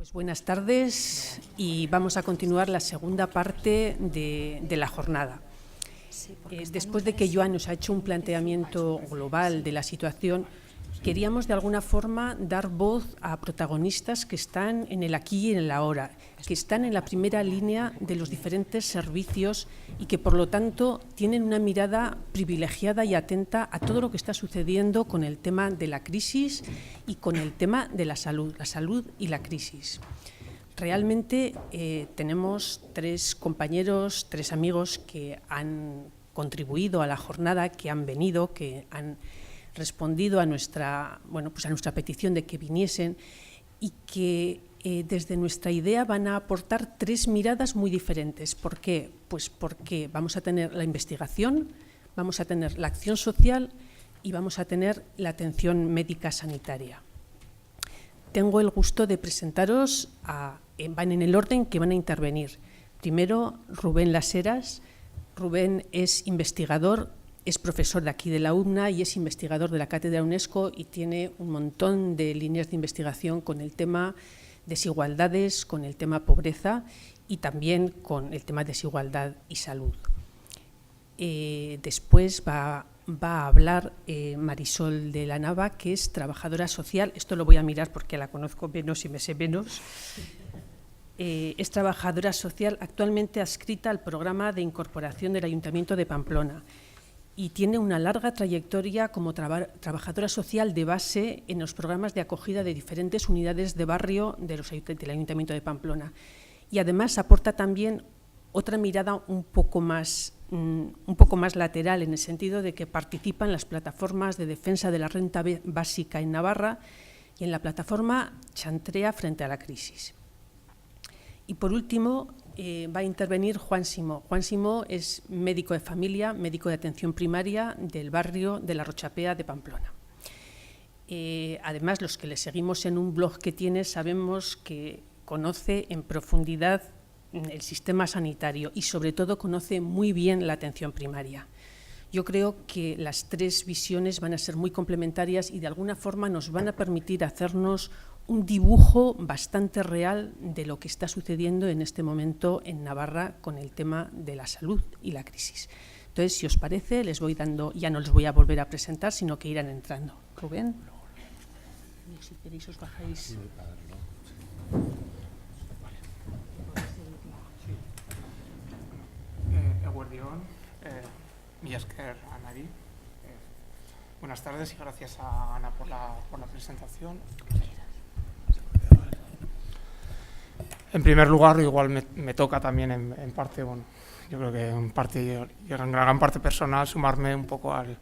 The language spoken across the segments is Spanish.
Pues buenas tardes y vamos a continuar la segunda parte de la jornada. Después de que Joan nos ha hecho un planteamiento global de la situación, queríamos de alguna forma dar voz a protagonistas que están en el aquí y en el ahora, que están en la primera línea de los diferentes servicios y que por lo tanto tienen una mirada privilegiada y atenta a todo lo que está sucediendo con el tema de la crisis y con el tema de la salud y la crisis. Realmente tenemos tres compañeros, tres amigos que han contribuido a la jornada, que han venido, que han respondido a nuestra petición de que viniesen y que desde nuestra idea van a aportar tres miradas muy diferentes. ¿Por qué? Pues porque vamos a tener la investigación, vamos a tener la acción social y vamos a tener la atención médica sanitaria. Tengo el gusto de presentaros, van en el orden que van a intervenir. Primero, Rubén Las Heras. Rubén es investigador, es profesor de aquí de la UMNA y es investigador de la Cátedra UNESCO y tiene un montón de líneas de investigación con el tema desigualdades, con el tema pobreza y también con el tema desigualdad y salud. Después va a hablar Marisol de la Nava, que es trabajadora social. Esto lo voy a mirar porque la conozco menos y me sé menos. Es trabajadora social actualmente adscrita al programa de incorporación del Ayuntamiento de Pamplona y tiene una larga trayectoria como trabajadora social de base en los programas de acogida de diferentes unidades de barrio del Ayuntamiento de Pamplona. Y además aporta también otra mirada un poco más lateral, en el sentido de que participa en las plataformas de defensa de la renta básica en Navarra y en la plataforma Chantrea frente a la crisis. Y por último va a intervenir Juan Simó. Juan Simó es médico de familia, médico de atención primaria del barrio de la Rochapea de Pamplona. Además, los que le seguimos en un blog que tiene sabemos que conoce en profundidad el sistema sanitario y sobre todo conoce muy bien la atención primaria. Yo creo que las tres visiones van a ser muy complementarias y de alguna forma nos van a permitir hacernos un dibujo bastante real de lo que está sucediendo en este momento en Navarra con el tema de la salud y la crisis. Entonces, si os parece, les voy dando, ya no les voy a volver a presentar, sino que irán entrando. Rubén, si queréis os bajáis. Eguerdión, mila esker Anari. Buenas tardes y gracias a Ana por la presentación. En primer lugar, igual me toca también en parte, bueno, yo creo que en parte y en gran parte personal, sumarme un poco al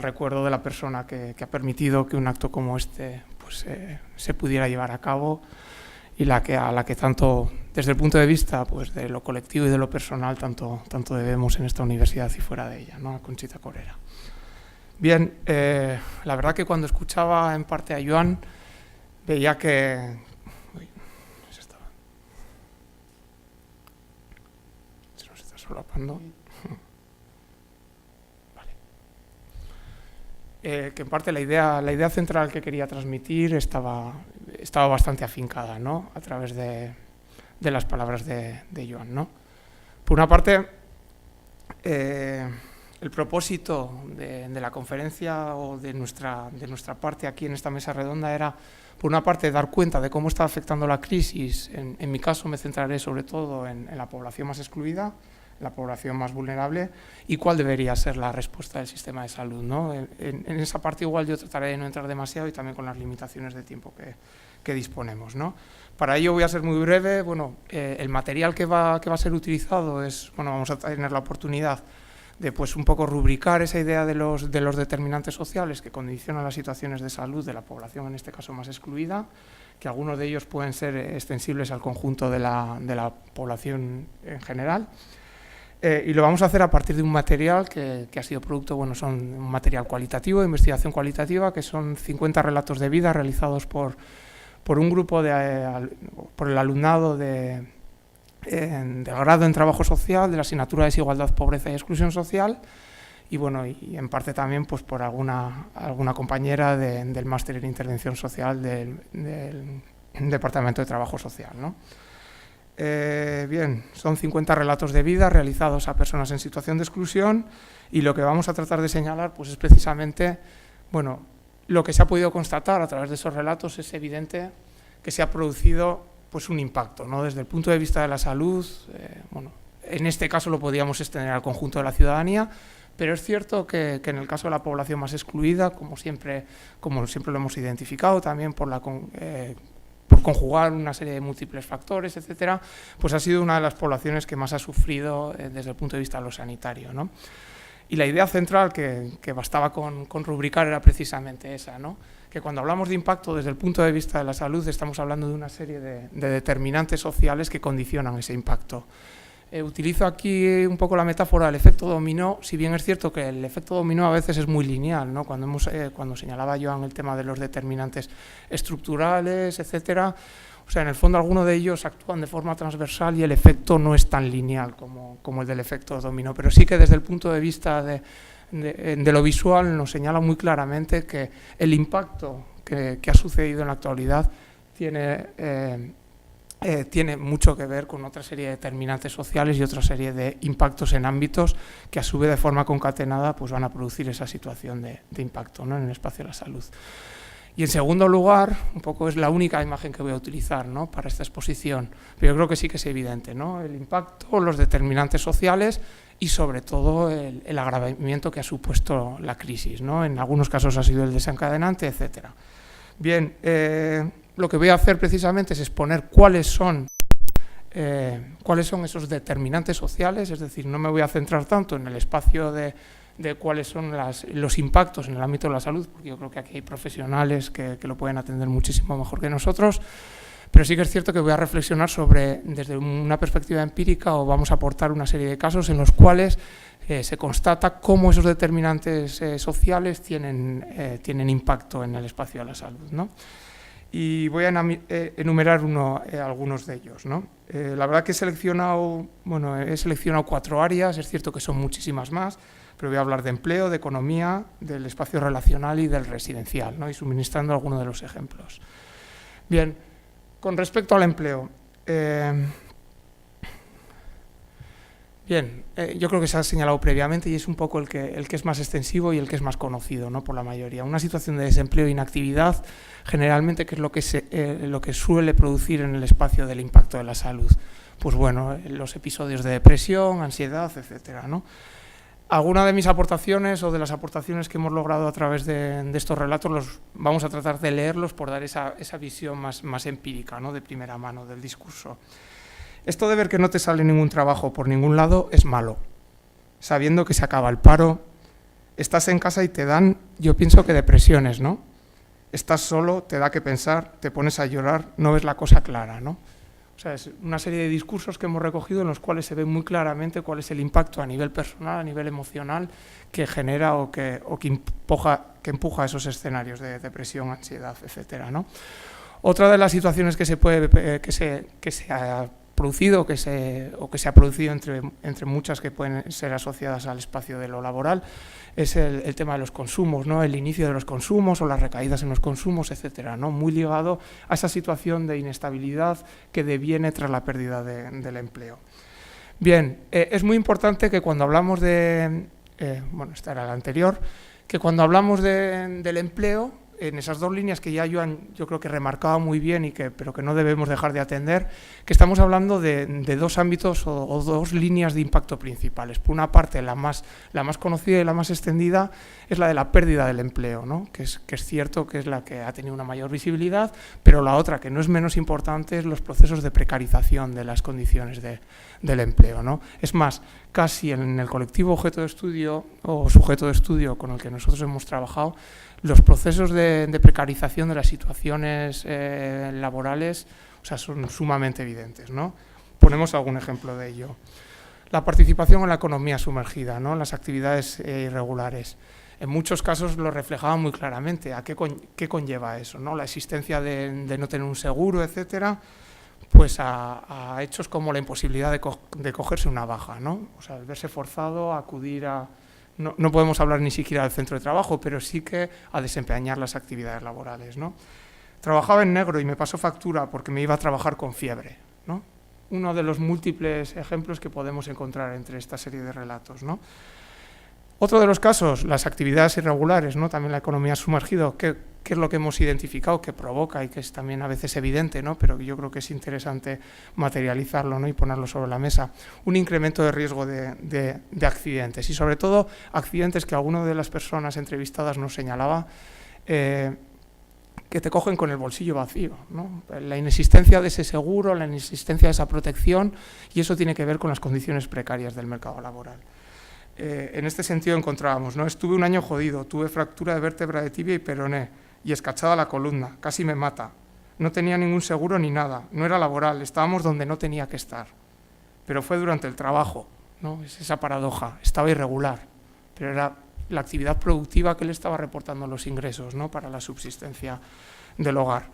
recuerdo de la persona que ha permitido que un acto como este pues, se pudiera llevar a cabo y a la que tanto, desde el punto de vista pues, de lo colectivo y de lo personal, tanto debemos en esta universidad y fuera de ella, ¿no? A Conchita Corera. Bien, la verdad que cuando escuchaba en parte a Joan, veía que solapando. Vale. Que en parte la idea central que quería transmitir estaba bastante afincada, ¿no? A través de las palabras de Joan, ¿no? Por una parte, el propósito de la conferencia o de nuestra parte aquí en esta mesa redonda era, por una parte, dar cuenta de cómo está afectando la crisis. En mi caso me centraré sobre todo en la población más excluida, la población más vulnerable y cuál debería ser la respuesta del sistema de salud, ¿no? En esa parte igual yo trataré de no entrar demasiado y también con las limitaciones de tiempo que disponemos, ¿no? Para ello voy a ser muy breve. Bueno, el material que va a ser utilizado es, bueno, vamos a tener la oportunidad de pues un poco rubricar esa idea de los determinantes sociales que condicionan las situaciones de salud de la población, en este caso más excluida, que algunos de ellos pueden ser extensibles al conjunto de la población en general. Y lo vamos a hacer a partir de un material que ha sido producto, bueno, son un material cualitativo, de investigación cualitativa, que son 50 relatos de vida realizados por un grupo por el alumnado del grado en trabajo social, de la asignatura de desigualdad, pobreza y exclusión social, y bueno, y en parte también pues por alguna compañera del máster en intervención social del Departamento de Trabajo Social, ¿no? Bien, son 50 relatos de vida realizados a personas en situación de exclusión, y lo que vamos a tratar de señalar pues, es precisamente, bueno, lo que se ha podido constatar a través de esos relatos. Es evidente que se ha producido pues, un impacto, ¿no? Desde el punto de vista de la salud, bueno, en este caso lo podríamos extender al conjunto de la ciudadanía, pero es cierto que en el caso de la población más excluida, como siempre lo hemos identificado también por conjugar una serie de múltiples factores, etcétera, pues ha sido una de las poblaciones que más ha sufrido desde el punto de vista de lo sanitario, ¿no? Y la idea central que bastaba con rubricar era precisamente esa, ¿no? Que cuando hablamos de impacto desde el punto de vista de la salud estamos hablando de una serie de determinantes sociales que condicionan ese impacto. Utilizo aquí un poco la metáfora del efecto dominó, si bien es cierto que el efecto dominó a veces es muy lineal, ¿no? Cuando señalaba Joan el tema de los determinantes estructurales, etcétera, o sea, en el fondo algunos de ellos actúan de forma transversal y el efecto no es tan lineal como el del efecto dominó, pero sí que desde el punto de vista de lo visual nos señala muy claramente que el impacto que ha sucedido en la actualidad tiene mucho que ver con otra serie de determinantes sociales y otra serie de impactos en ámbitos que a su vez de forma concatenada pues van a producir esa situación de impacto, ¿no? En el espacio de la salud. Y en segundo lugar, un poco es la única imagen que voy a utilizar, ¿no? Para esta exposición, pero yo creo que sí que es evidente, ¿no? El impacto, los determinantes sociales y sobre todo el agravamiento que ha supuesto la crisis, ¿no? En algunos casos ha sido el desencadenante, etcétera. Bien, lo que voy a hacer precisamente es exponer cuáles son esos determinantes sociales, es decir, no me voy a centrar tanto en el espacio de cuáles son los impactos en el ámbito de la salud, porque yo creo que aquí hay profesionales que lo pueden atender muchísimo mejor que nosotros, pero sí que es cierto que voy a reflexionar desde una perspectiva empírica, o vamos a aportar una serie de casos en los cuales se constata cómo esos determinantes sociales tienen impacto en el espacio de la salud, ¿no? Y voy a enumerar algunos de ellos, ¿no? La verdad que he seleccionado 4 áreas, es cierto que son muchísimas más, pero voy a hablar de empleo, de economía, del espacio relacional y del residencial, ¿no? Y suministrando algunos de los ejemplos. Bien, con respecto al empleo, yo creo que se ha señalado previamente y es un poco el que es más extensivo y el que es más conocido, ¿no? Por la mayoría. Una situación de desempleo e inactividad, generalmente, ¿qué es lo que suele producir en el espacio del impacto de la salud? Pues bueno, los episodios de depresión, ansiedad, etcétera, ¿no? Alguna de mis aportaciones o de las aportaciones que hemos logrado a través de estos relatos vamos a tratar de leerlos por dar esa visión más empírica, ¿no? De primera mano del discurso. Esto de ver que no te sale ningún trabajo por ningún lado es malo. Sabiendo que se acaba el paro, estás en casa y te dan, yo pienso que depresiones, ¿no? Estás solo, te da que pensar, te pones a llorar, no ves la cosa clara, ¿no? O sea, es una serie de discursos que hemos recogido en los cuales se ve muy claramente cuál es el impacto a nivel personal, a nivel emocional, que genera o que empuja esos escenarios de depresión, ansiedad, etcétera, ¿no? Otra de las situaciones que se ha producido o que se ha producido entre muchas que pueden ser asociadas al espacio de lo laboral es el tema de los consumos, ¿no? El inicio de los consumos o las recaídas en los consumos, etcétera, ¿no? Muy ligado a esa situación de inestabilidad que deviene tras la pérdida del empleo. Bien, es muy importante que cuando hablamos esta era la anterior, que cuando hablamos del empleo, en esas 2 líneas que ya Joan yo creo que remarcaba muy bien pero que no debemos dejar de atender, que estamos hablando de 2 ámbitos o 2 líneas de impacto principales. Por una parte, la más conocida y la más extendida es la de la pérdida del empleo, ¿no? que es cierto que es la que ha tenido una mayor visibilidad, pero la otra, que no es menos importante, es los procesos de precarización de las condiciones del empleo, ¿no? Es más, casi en el colectivo objeto de estudio o sujeto de estudio con el que nosotros hemos trabajado, los procesos de precarización de las situaciones laborales, o sea, son sumamente evidentes, ¿no? Ponemos algún ejemplo de ello. La participación en la economía sumergida, ¿no? En las actividades irregulares. En muchos casos lo reflejaba muy claramente. ¿A qué conlleva eso, ¿no? La existencia de no tener un seguro, etcétera, pues a hechos como la imposibilidad de cogerse una baja, ¿no? O sea, el verse forzado a acudir a... No podemos hablar ni siquiera del centro de trabajo, pero sí que a desempeñar las actividades laborales, ¿no? Trabajaba en negro y me pasó factura porque me iba a trabajar con fiebre, ¿no? Uno de los múltiples ejemplos que podemos encontrar entre esta serie de relatos, ¿no? Otro de los casos, las actividades irregulares, ¿no? También la economía sumergida, ¿qué es lo que hemos identificado que provoca y que es también a veces evidente, ¿no? Pero yo creo que es interesante materializarlo, ¿no? Y ponerlo sobre la mesa? Un incremento de riesgo de accidentes y sobre todo accidentes que alguna de las personas entrevistadas nos señalaba que te cogen con el bolsillo vacío, ¿no? La inexistencia de ese seguro, la inexistencia de esa protección, y eso tiene que ver con las condiciones precarias del mercado laboral. En este sentido encontrábamos, ¿no? Estuve un año jodido, tuve fractura de vértebra de tibia y peroné y escachada la columna, casi me mata. No tenía ningún seguro ni nada, no era laboral, estábamos donde no tenía que estar. Pero fue durante el trabajo, ¿no? Es esa paradoja, estaba irregular, pero era la actividad productiva que le estaba reportando los ingresos, ¿no? Para la subsistencia del hogar.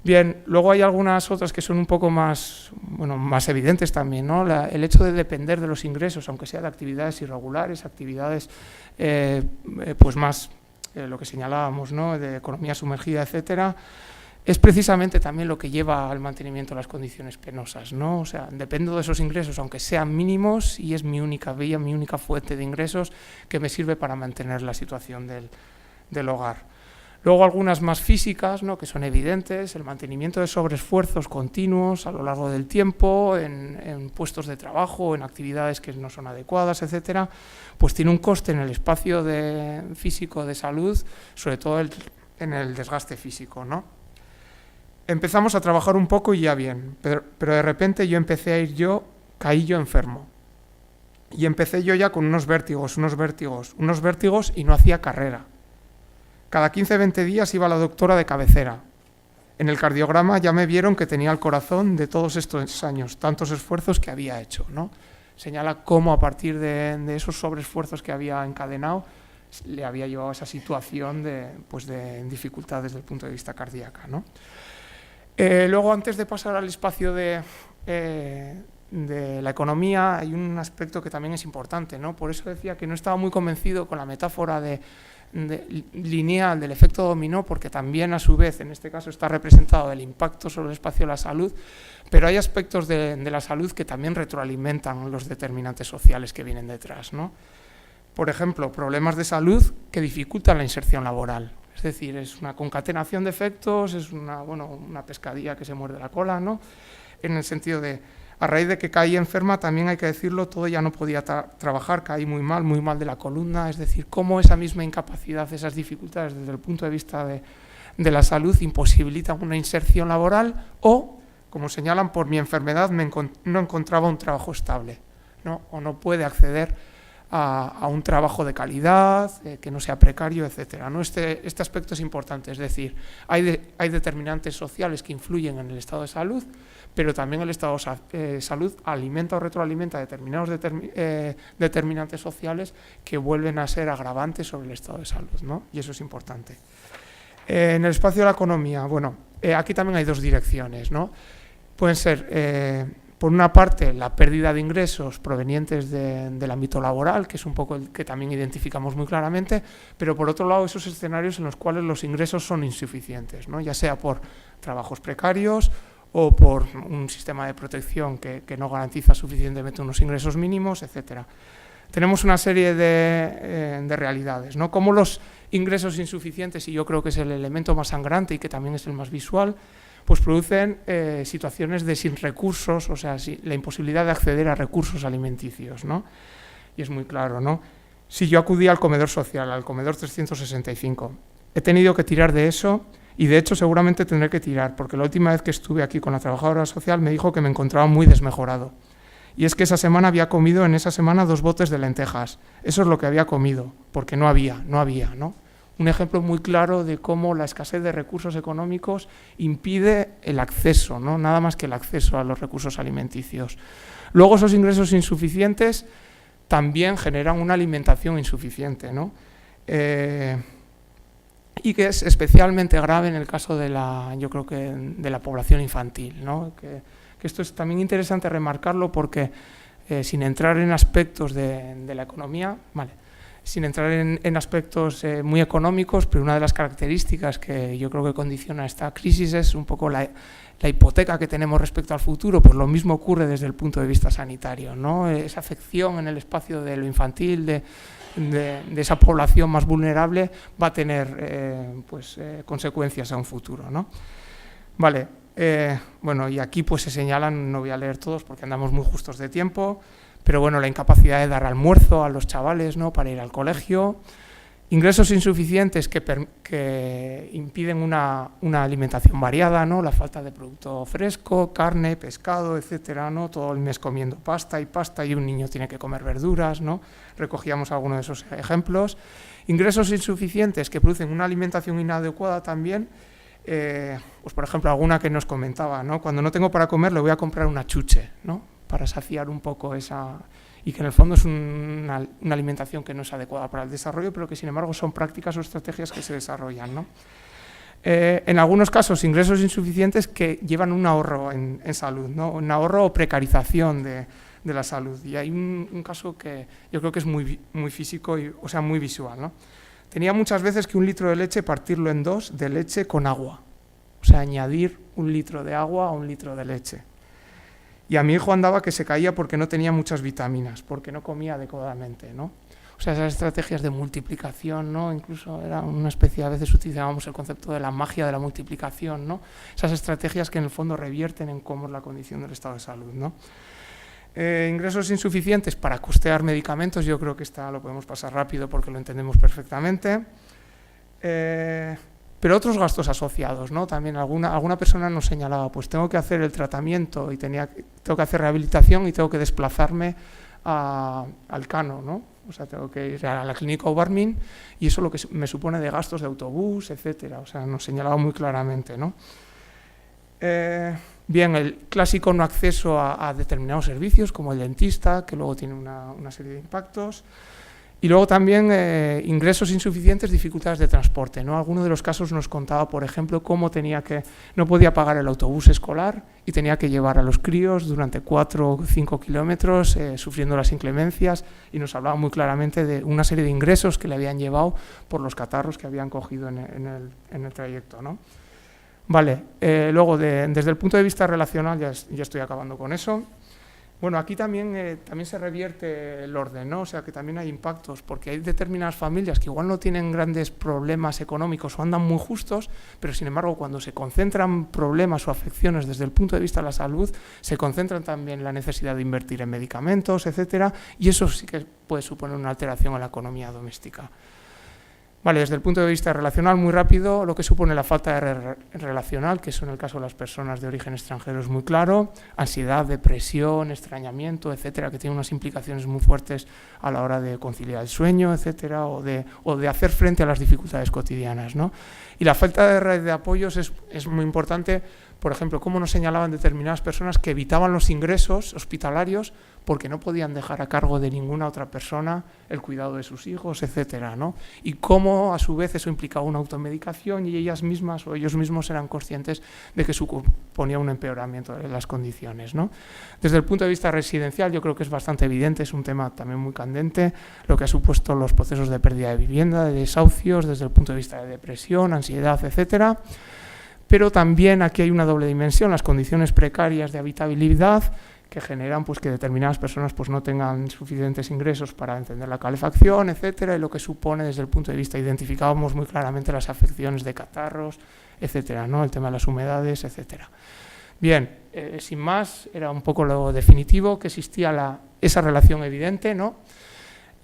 Bien, luego hay algunas otras que son un poco más, bueno, más evidentes también, ¿no? El hecho de depender de los ingresos, aunque sea de actividades irregulares, actividades pues más, lo que señalábamos, ¿no? De economía sumergida, etcétera, es precisamente también lo que lleva al mantenimiento de las condiciones penosas, ¿no? O sea, dependo de esos ingresos, aunque sean mínimos, y es mi única vía, mi única fuente de ingresos que me sirve para mantener la situación del hogar. Luego algunas más físicas, ¿no? Que son evidentes, el mantenimiento de sobreesfuerzos continuos a lo largo del tiempo, en puestos de trabajo, en actividades que no son adecuadas, etcétera, pues tiene un coste en el espacio físico de salud, sobre todo en el desgaste físico, ¿no? Empezamos a trabajar un poco y ya bien, pero de repente caí yo enfermo. Y empecé yo ya con unos vértigos y no hacía carrera. Cada 15-20 días iba la doctora de cabecera. En el cardiograma ya me vieron que tenía el corazón de todos estos años, tantos esfuerzos que había hecho, ¿no? Señala cómo a partir de esos sobreesfuerzos que había encadenado le había llevado a esa situación de dificultad desde el punto de vista cardíaco, ¿no? Luego, antes de pasar al espacio de la economía, hay un aspecto que también es importante, ¿no? Por eso decía que no estaba muy convencido con la metáfora lineal del efecto dominó, porque también a su vez en este caso está representado el impacto sobre el espacio de la salud, pero hay aspectos de la salud que también retroalimentan los determinantes sociales que vienen detrás, ¿no? Por ejemplo, problemas de salud que dificultan la inserción laboral, es decir, es una concatenación de efectos, es una pescadilla que se muerde la cola, ¿no? En el sentido de, a raíz de que caí enferma, también hay que decirlo, todo ya no podía trabajar, caí muy mal de la columna, es decir, cómo esa misma incapacidad, esas dificultades desde el punto de vista de la salud imposibilitan una inserción laboral o, como señalan, por mi enfermedad no encontraba un trabajo estable, ¿no? O no puede acceder a un trabajo de calidad, que no sea precario, etcétera, ¿no? Este aspecto es importante, es decir, hay determinantes sociales que influyen en el estado de salud, pero también el estado de salud alimenta o retroalimenta determinados determinantes sociales que vuelven a ser agravantes sobre el estado de salud, ¿no? Y eso es importante. En el espacio de la economía, bueno, aquí también hay dos direcciones, ¿no? Pueden ser, por una parte, la pérdida de ingresos provenientes del ámbito laboral, que es un poco el que también identificamos muy claramente, pero por otro lado, esos escenarios en los cuales los ingresos son insuficientes, ¿no? Ya sea por trabajos precarios o por un sistema de protección que no garantiza suficientemente unos ingresos mínimos, etcétera. Tenemos una serie de realidades, ¿no? Como los ingresos insuficientes, y yo creo que es el elemento más sangrante y que también es el más visual, pues producen situaciones de sin recursos, o sea, la imposibilidad de acceder a recursos alimenticios, ¿no? Y es muy claro, ¿no? Si yo acudía al comedor social, al comedor 365, he tenido que tirar de eso. Y de hecho seguramente tendré que tirar, porque la última vez que estuve aquí con la trabajadora social me dijo que me encontraba muy desmejorado. Y es que esa semana había comido 2 botes de lentejas. Eso es lo que había comido, porque no había, ¿no? Un ejemplo muy claro de cómo la escasez de recursos económicos impide el acceso, ¿no? Nada más que el acceso a los recursos alimenticios. Luego esos ingresos insuficientes también generan una alimentación insuficiente, ¿no? Y que es especialmente grave en el caso de yo creo que de la población infantil, ¿no? Que esto es también interesante remarcarlo porque sin entrar en aspectos de la economía, vale, sin entrar en aspectos muy económicos, pero una de las características que yo creo que condiciona esta crisis es un poco la hipoteca que tenemos respecto al futuro. Pues lo mismo ocurre desde el punto de vista sanitario, ¿no? Esa afección en el espacio de lo infantil, de esa población más vulnerable, va a tener consecuencias a un futuro, ¿no? Vale, bueno, y aquí pues se señalan, no voy a leer todos porque andamos muy justos de tiempo, pero bueno, la incapacidad de dar almuerzo a los chavales, ¿no?, para ir al colegio, ingresos insuficientes que impiden una alimentación variada, ¿no?, la falta de producto fresco, carne, pescado, etcétera, ¿no?, todo el mes comiendo pasta y un niño tiene que comer verduras, ¿no?, recogíamos algunos de esos ejemplos. Ingresos insuficientes que producen una alimentación inadecuada también, pues por ejemplo, alguna que nos comentaba, ¿no?, cuando no tengo para comer le voy a comprar una chuche, ¿no?, para saciar un poco esa, y que en el fondo es una alimentación que no es adecuada para el desarrollo, pero que sin embargo son prácticas o estrategias que se desarrollan, ¿no? En algunos casos, ingresos insuficientes que llevan un ahorro en salud, ¿no?, un ahorro o precarización de la salud. Y hay un caso que yo creo que es muy físico, o sea, muy visual, ¿no? Tenía muchas veces que 1 litro de leche partirlo en 2 de leche con agua, o sea, añadir 1 litro de agua a 1 litro de leche. Y a mi hijo andaba que se caía porque no tenía muchas vitaminas, porque no comía adecuadamente, ¿no? O sea, esas estrategias de multiplicación, ¿no? Incluso era una especie, a veces utilizábamos el concepto de la magia de la multiplicación, ¿no? Esas estrategias que en el fondo revierten en cómo es la condición del estado de salud, ¿no? Ingresos insuficientes para costear medicamentos, yo creo que lo podemos pasar rápido porque lo entendemos perfectamente. Pero otros gastos asociados, ¿no? También alguna persona nos señalaba, pues tengo que hacer el tratamiento y tengo que hacer rehabilitación y tengo que desplazarme al Cano, ¿no? O sea, tengo que ir a la clínica Obarmin y eso lo que me supone de gastos de autobús, etcétera. O sea, nos señalaba muy claramente, ¿no? Bien, el clásico no acceso a determinados servicios, como el dentista, que luego tiene una serie de impactos. Y luego también ingresos insuficientes, dificultades de transporte, ¿no? Alguno de los casos nos contaba, por ejemplo, cómo no podía pagar el autobús escolar y tenía que llevar a los críos durante 4 o 5 kilómetros sufriendo las inclemencias, y nos hablaba muy claramente de una serie de ingresos que le habían llevado por los catarros que habían cogido en el trayecto, ¿no? Vale, luego desde el punto de vista relacional, ya estoy acabando con eso. Bueno, aquí también se revierte el orden, ¿no? O sea, que también hay impactos, porque hay determinadas familias que igual no tienen grandes problemas económicos o andan muy justos, pero sin embargo, cuando se concentran problemas o afecciones desde el punto de vista de la salud, se concentran también en la necesidad de invertir en medicamentos, etcétera, y eso sí que puede suponer una alteración en la economía doméstica. Vale, desde el punto de vista relacional, muy rápido, lo que supone la falta de relacional, que eso en el caso de las personas de origen extranjero es muy claro, ansiedad, depresión, extrañamiento, etcétera, que tiene unas implicaciones muy fuertes a la hora de conciliar el sueño, etcétera, o de hacer frente a las dificultades cotidianas, ¿no? Y la falta de red de apoyos es muy importante. Por ejemplo, cómo nos señalaban determinadas personas que evitaban los ingresos hospitalarios porque no podían dejar a cargo de ninguna otra persona el cuidado de sus hijos, etcétera, ¿no? Y cómo, a su vez, eso implicaba una automedicación y ellas mismas o ellos mismos eran conscientes de que suponía un empeoramiento de las condiciones, ¿no? Desde el punto de vista residencial, yo creo que es bastante evidente, es un tema también muy candente, lo que ha supuesto los procesos de pérdida de vivienda, de desahucios, desde el punto de vista de depresión, ansiedad, etcétera. Pero también aquí hay una doble dimensión, las condiciones precarias de habitabilidad que generan pues, que determinadas personas pues, no tengan suficientes ingresos para encender la calefacción, etcétera, y lo que supone desde el punto de vista, identificábamos muy claramente las afecciones de catarros, etcétera, ¿no? El tema de las humedades, etcétera. Bien, sin más, era un poco lo definitivo, que existía esa relación evidente, ¿no?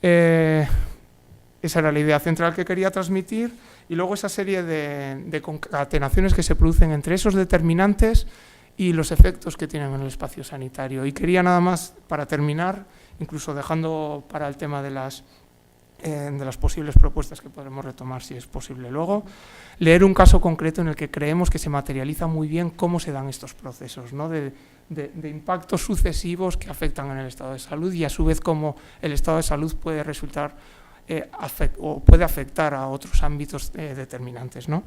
Esa era la idea central que quería transmitir, y luego esa serie de concatenaciones que se producen entre esos determinantes y los efectos que tienen en el espacio sanitario. Y quería nada más, para terminar, incluso dejando para el tema de las posibles propuestas que podremos retomar si es posible luego, leer un caso concreto en el que creemos que se materializa muy bien cómo se dan estos procesos, ¿no? de impactos sucesivos que afectan en el estado de salud y a su vez cómo el estado de salud puede resultar o puede afectar a otros ámbitos determinantes, ¿no?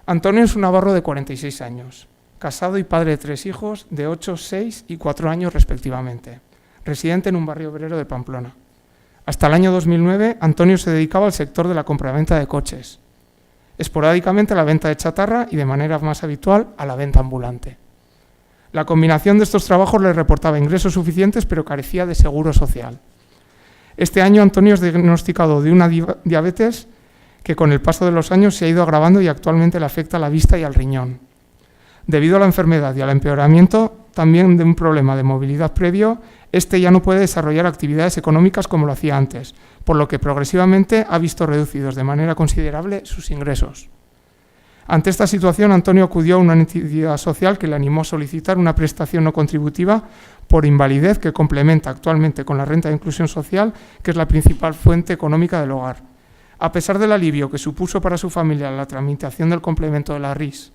Antonio es un navarro de 46 años, casado y padre de 3 hijos de 8, 6 y 4 años respectivamente, residente en un barrio obrero de Pamplona. Hasta el año 2009, Antonio se dedicaba al sector de la compraventa de coches, esporádicamente a la venta de chatarra y, de manera más habitual, a la venta ambulante. La combinación de estos trabajos le reportaba ingresos suficientes, pero carecía de seguro social. Este año Antonio es diagnosticado de una diabetes que con el paso de los años se ha ido agravando y actualmente le afecta a la vista y al riñón. Debido a la enfermedad y al empeoramiento también de un problema de movilidad previo, este ya no puede desarrollar actividades económicas como lo hacía antes, por lo que progresivamente ha visto reducidos de manera considerable sus ingresos. Ante esta situación, Antonio acudió a una entidad social que le animó a solicitar una prestación no contributiva por invalidez que complementa actualmente con la renta de inclusión social, que es la principal fuente económica del hogar. A pesar del alivio que supuso para su familia la tramitación del complemento de la RIS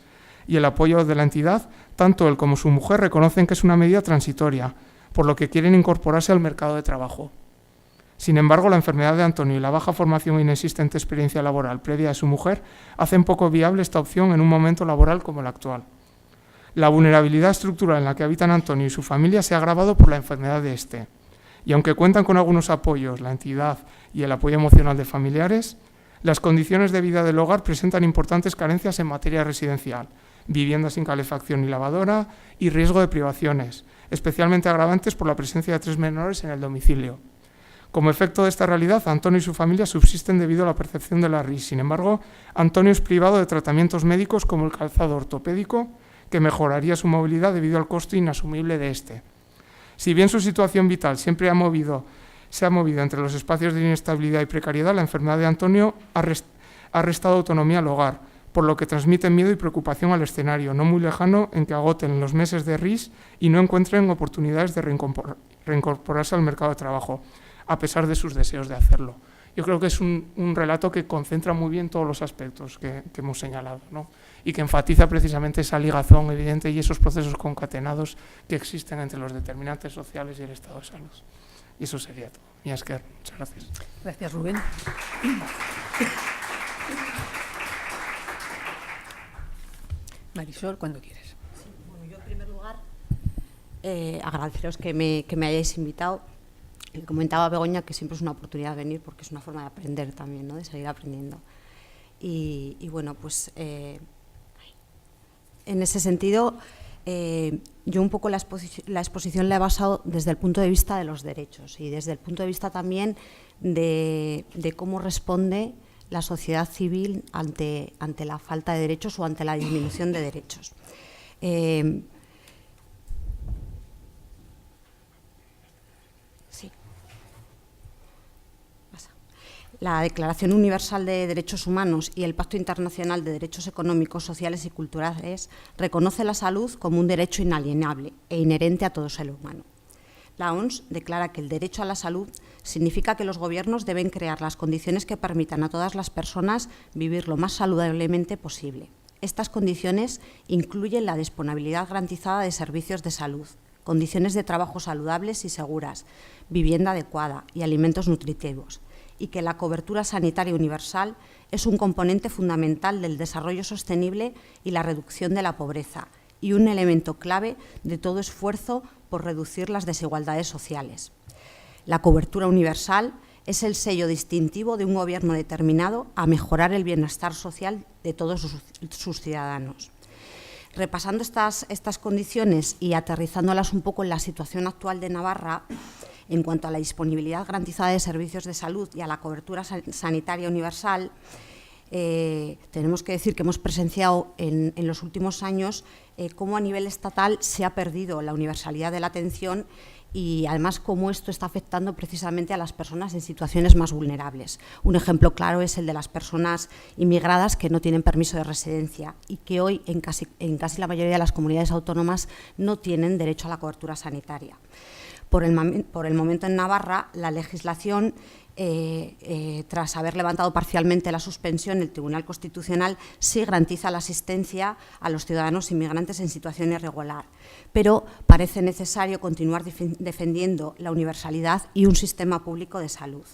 y el apoyo de la entidad, tanto él como su mujer reconocen que es una medida transitoria, por lo que quieren incorporarse al mercado de trabajo. Sin embargo, la enfermedad de Antonio y la baja formación e inexistente experiencia laboral previa de su mujer hacen poco viable esta opción en un momento laboral como el actual. La vulnerabilidad estructural en la que habitan Antonio y su familia se ha agravado por la enfermedad de este. Y aunque cuentan con algunos apoyos, la entidad y el apoyo emocional de familiares, las condiciones de vida del hogar presentan importantes carencias en materia residencial, vivienda sin calefacción ni lavadora y riesgo de privaciones, especialmente agravantes por la presencia de 3 menores en el domicilio. Como efecto de esta realidad, Antonio y su familia subsisten debido a la percepción de la RIS. Sin embargo, Antonio es privado de tratamientos médicos como el calzado ortopédico, que mejoraría su movilidad debido al coste inasumible de este. Si bien su situación vital siempre se ha movido entre los espacios de inestabilidad y precariedad, la enfermedad de Antonio ha restado autonomía al hogar, por lo que transmite miedo y preocupación al escenario, no muy lejano en que agoten los meses de RIS y no encuentren oportunidades de reincorporarse al mercado de trabajo, a pesar de sus deseos de hacerlo. Yo creo que es un relato que concentra muy bien todos los aspectos que hemos señalado, ¿no? Y que enfatiza precisamente esa ligazón evidente y esos procesos concatenados que existen entre los determinantes sociales y el estado de salud. Y eso sería todo. Y Esker, muchas gracias. Gracias, Rubén. Marisol, cuando quieres. Sí, bueno, yo en primer lugar agradeceros que me hayáis invitado. Le comentaba a Begoña que siempre es una oportunidad de venir porque es una forma de aprender también, ¿no? De seguir aprendiendo. Y bueno, pues en ese sentido, yo un poco la exposición la he basado desde el punto de vista de los derechos y desde el punto de vista también de cómo responde la sociedad civil ante la falta de derechos o ante la disminución de derechos. La Declaración Universal de Derechos Humanos y el Pacto Internacional de Derechos Económicos, Sociales y Culturales reconoce la salud como un derecho inalienable e inherente a todo ser humano. La OMS declara que el derecho a la salud significa que los gobiernos deben crear las condiciones que permitan a todas las personas vivir lo más saludablemente posible. Estas condiciones incluyen la disponibilidad garantizada de servicios de salud, condiciones de trabajo saludables y seguras, vivienda adecuada y alimentos nutritivos, y que la cobertura sanitaria universal es un componente fundamental del desarrollo sostenible y la reducción de la pobreza, y un elemento clave de todo esfuerzo por reducir las desigualdades sociales. La cobertura universal es el sello distintivo de un gobierno determinado a mejorar el bienestar social de todos sus ciudadanos. Repasando estas condiciones y aterrizándolas un poco en la situación actual de Navarra, en cuanto a la disponibilidad garantizada de servicios de salud y a la cobertura sanitaria universal, tenemos que decir que hemos presenciado en los últimos años cómo a nivel estatal se ha perdido la universalidad de la atención y además cómo esto está afectando precisamente a las personas en situaciones más vulnerables. Un ejemplo claro es el de las personas inmigradas que no tienen permiso de residencia y que hoy en casi la mayoría de las comunidades autónomas no tienen derecho a la cobertura sanitaria. Por el momento en Navarra, la legislación, tras haber levantado parcialmente la suspensión, el Tribunal Constitucional sí garantiza la asistencia a los ciudadanos inmigrantes en situación irregular, pero parece necesario continuar defendiendo la universalidad y un sistema público de salud.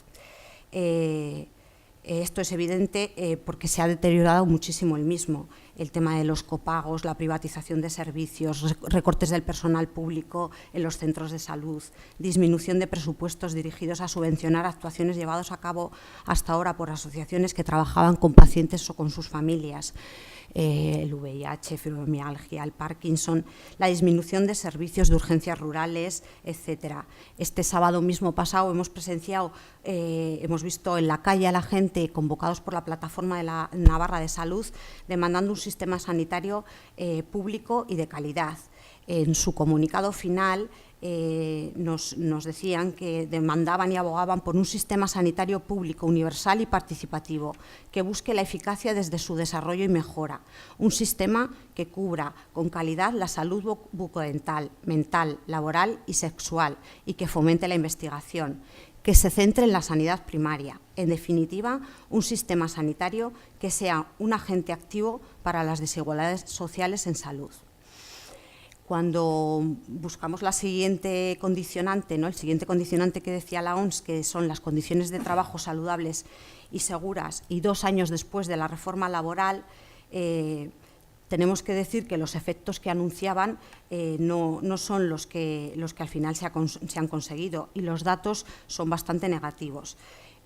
Esto es evidente porque se ha deteriorado muchísimo el mismo. el tema de los copagos, la privatización de servicios, recortes del personal público en los centros de salud, disminución de presupuestos dirigidos a subvencionar actuaciones llevadas a cabo hasta ahora por asociaciones que trabajaban con pacientes o con sus familias, el VIH, fibromialgia, el Parkinson, la disminución de servicios de urgencias rurales, etcétera. Este sábado mismo pasado hemos presenciado, hemos visto en la calle a la gente convocados por la Plataforma de la Navarra de Salud demandando un sistema sanitario público y de calidad. En su comunicado final nos decían que demandaban y abogaban por un sistema sanitario público, universal y participativo, que busque la eficacia desde su desarrollo y mejora, un sistema que cubra con calidad la salud bucodental, mental, laboral y sexual y que fomente la investigación, que se centre en la sanidad primaria. En definitiva, un sistema sanitario que sea un agente activo para las desigualdades sociales en salud. Cuando buscamos la siguiente condicionante, ¿no? El siguiente condicionante que decía la OMS, que son las condiciones de trabajo saludables y seguras, y 2 años después de la reforma laboral, tenemos que decir que los efectos que anunciaban no son los que al final se han conseguido, y los datos son bastante negativos.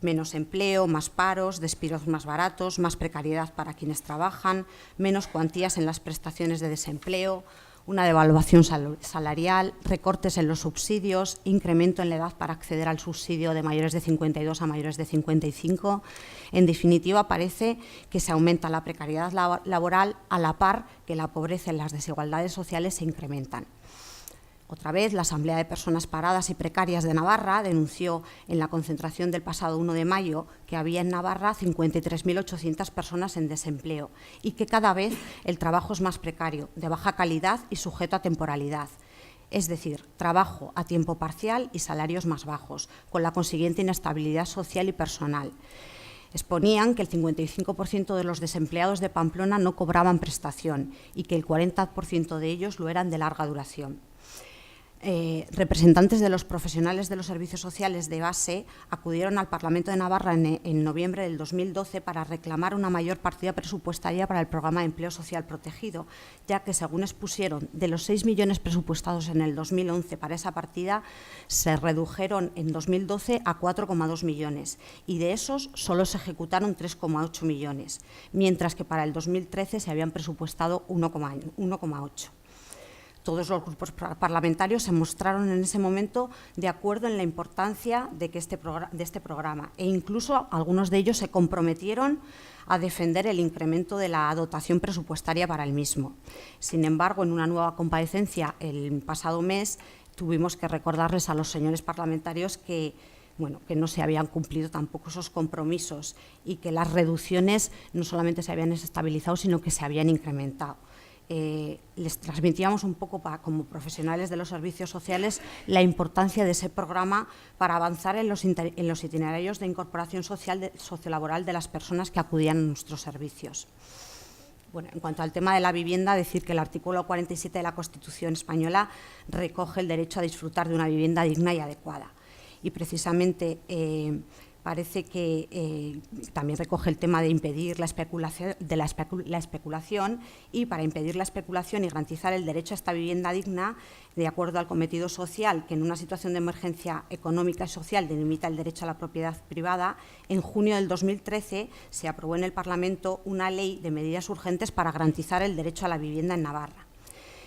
Menos empleo, más paros, despidos más baratos, más precariedad para quienes trabajan, menos cuantías en las prestaciones de desempleo, una devaluación salarial, recortes en los subsidios, incremento en la edad para acceder al subsidio de mayores de 52 a mayores de 55. En definitiva, parece que se aumenta la precariedad laboral a la par que la pobreza y las desigualdades sociales se incrementan. Otra vez, la Asamblea de Personas Paradas y Precarias de Navarra denunció en la concentración del pasado 1 de mayo que había en Navarra 53.800 personas en desempleo y que cada vez el trabajo es más precario, de baja calidad y sujeto a temporalidad. Es decir, trabajo a tiempo parcial y salarios más bajos, con la consiguiente inestabilidad social y personal. Exponían que el 55% de los desempleados de Pamplona no cobraban prestación y que el 40% de ellos lo eran de larga duración. Representantes de los profesionales de los servicios sociales de base acudieron al Parlamento de Navarra en noviembre del 2012 para reclamar una mayor partida presupuestaria para el programa de empleo social protegido, ya que, según expusieron, de los 6 millones presupuestados en el 2011 para esa partida, se redujeron en 2012 a 4,2 millones y de esos solo se ejecutaron 3,8 millones, mientras que para el 2013 se habían presupuestado 1,8. Todos los grupos parlamentarios se mostraron en ese momento de acuerdo en la importancia de este programa e incluso algunos de ellos se comprometieron a defender el incremento de la dotación presupuestaria para el mismo. Sin embargo, en una nueva comparecencia el pasado mes tuvimos que recordarles a los señores parlamentarios que no se habían cumplido tampoco esos compromisos y que las reducciones no solamente se habían estabilizado, sino que se habían incrementado. Les transmitíamos un poco como profesionales de los servicios sociales la importancia de ese programa para avanzar en los itinerarios de incorporación sociolaboral de las personas que acudían a nuestros servicios. Bueno, en cuanto al tema de la vivienda, decir que el artículo 47 de la Constitución española recoge el derecho a disfrutar de una vivienda digna y adecuada. Y precisamente parece que también recoge el tema de impedir la especulación, y para impedir la especulación y garantizar el derecho a esta vivienda digna, de acuerdo al cometido social que en una situación de emergencia económica y social delimita el derecho a la propiedad privada, en junio del 2013 se aprobó en el Parlamento una ley de medidas urgentes para garantizar el derecho a la vivienda en Navarra.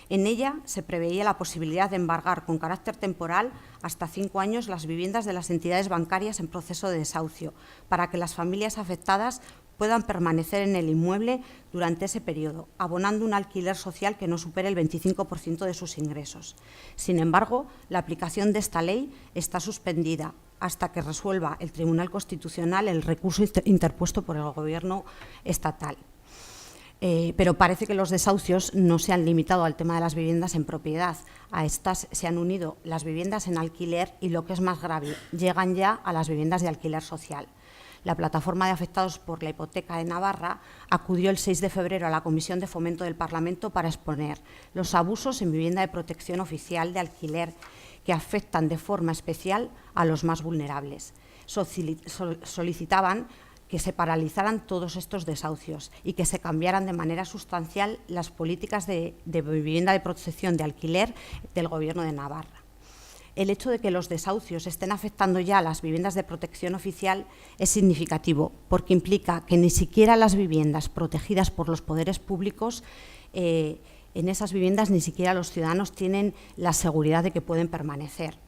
En ella se preveía la posibilidad de embargar con carácter temporal hasta 5 años las viviendas de las entidades bancarias en proceso de desahucio, para que las familias afectadas puedan permanecer en el inmueble durante ese periodo, abonando un alquiler social que no supere el 25% de sus ingresos. Sin embargo, la aplicación de esta ley está suspendida hasta que resuelva el Tribunal Constitucional el recurso interpuesto por el Gobierno estatal. Pero parece que los desahucios no se han limitado al tema de las viviendas en propiedad. A estas se han unido las viviendas en alquiler y, lo que es más grave, llegan ya a las viviendas de alquiler social. La Plataforma de Afectados por la Hipoteca de Navarra acudió el 6 de febrero a la Comisión de Fomento del Parlamento para exponer los abusos en vivienda de protección oficial de alquiler que afectan de forma especial a los más vulnerables. Solicitaban que se paralizaran todos estos desahucios y que se cambiaran de manera sustancial las políticas de vivienda de protección de alquiler del Gobierno de Navarra. El hecho de que los desahucios estén afectando ya a las viviendas de protección oficial es significativo, porque implica que ni siquiera las viviendas protegidas por los poderes públicos, en esas viviendas ni siquiera los ciudadanos tienen la seguridad de que pueden permanecer.